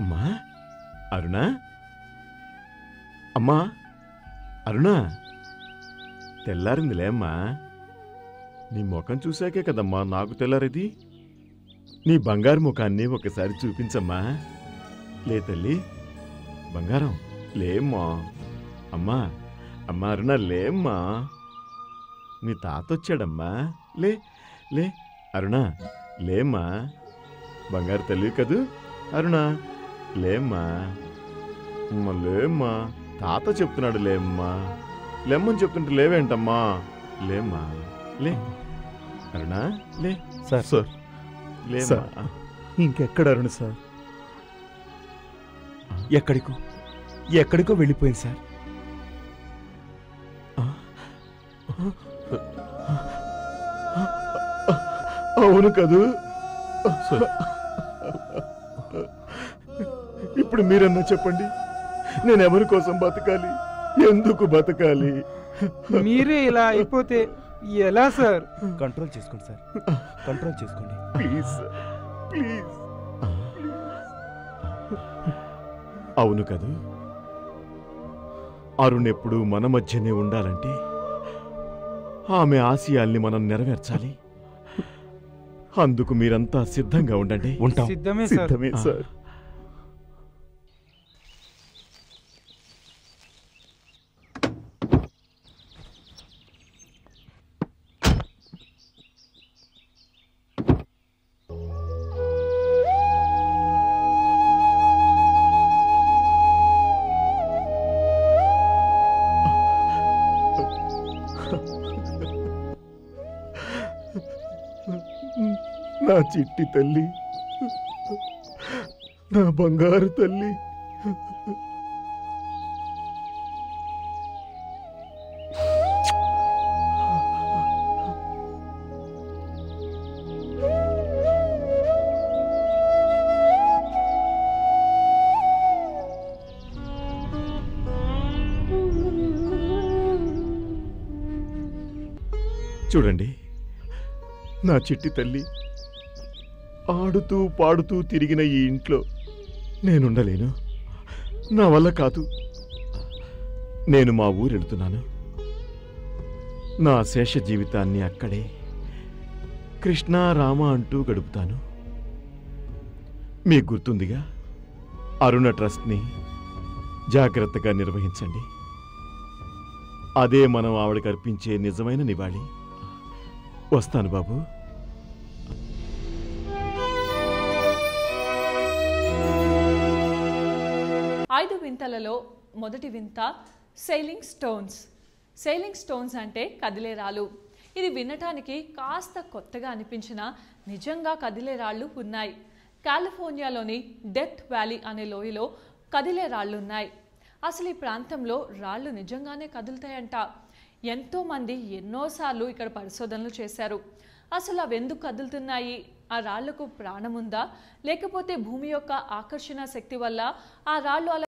అమ్మా అరుణా, అమ్మా అరుణా, తెల్లారిందిలే అమ్మా. నీ ముఖం చూశాకే కదమ్మా నాకు తెల్లారేది. నీ బంగారు ముఖాన్ని ఒకసారి చూపించమ్మా. లే తల్లి బంగారం, లేమ్మా. అమ్మా అమ్మా అరుణ, లేమ్మా. నీ తాత వచ్చాడమ్మా. లే లే అరుణ, లేమ్మా. బంగారు తల్లి కదూ అరుణ, లేమ్మా. లేమ్మా, తాత చెప్తున్నాడు లేమ్మా. లేమ్మని చెప్తుంటే లేవేంటమ్మా. లేమ్మా, లే అరుణ, లే. సార్ సార్ లేమ్మా. ఇంకెక్కడ అరుణ సార్? ఎక్కడికో వెళ్ళిపోయింది సార్. అవును కదూ. ఇప్పుడు మీరన్నా చెప్పండి, నేనెవరి కోసం బతకాలి, ఎందుకు బతకాలి? మీరే ఇలా అయిపోతే ఎలా సార్? కంట్రోల్ చేసుకోండి సార్, కంట్రోల్ చేసుకోండి ప్లీజ్ ప్లీజ్. అవును కదూ. అరుణ్ ఎప్పుడు మన మధ్యనే ఉండాలంటే ఆమె ఆశయాల్ని మనం నెరవేర్చాలి. అందుకు మీరంతా సిద్ధంగా ఉండండి. ఉంటాం. సిద్ధమే సార్. సిద్ధమే సార్. నా చిట్టి తల్లి, నా బంగారు తల్లి. చూడండి, నా చిట్టి తల్లి ఆడుతూ పాడుతూ తిరిగిన ఈ ఇంట్లో నేనుండలేను. నా వల్ల కాదు. నేను మా ఊరెళ్తున్నాను. నా శేష జీవితాన్ని అక్కడే కృష్ణ రామ అంటూ గడుపుతాను. మీకు గుర్తుందిగా, అరుణ ట్రస్ట్ని జాగ్రత్తగా నిర్వహించండి. అదే మనం ఆవిడకి అర్పించే నిజమైన నివాళి. వస్తాను బాబు. ఐదు వింతలలో మొదటి వింత సెయిలింగ్ స్టోన్స్. సెయిలింగ్ స్టోన్స్ అంటే కదిలే రాళ్ళు. ఇది వినటానికి కాస్త కొత్తగా అనిపించినా నిజంగా కదిలే రాళ్ళు ఉన్నాయి. కాలిఫోర్నియాలోని డెత్ వ్యాలీ అనే లోయలో కదిలే రాళ్ళున్నాయి. అసలు ఈ ప్రాంతంలో రాళ్ళు నిజంగానే కదులుతాయంట. ఎంతోమంది ఎన్నోసార్లు ఇక్కడ పరిశోధనలు చేశారు. అసలు అవి ఎందుకు కదులుతున్నాయి? ఆ రాళ్లకు ప్రాణముందా, లేకపోతే భూమి యొక్క ఆకర్షణ శక్తి వల్ల ఆ రాళ్ళు అలా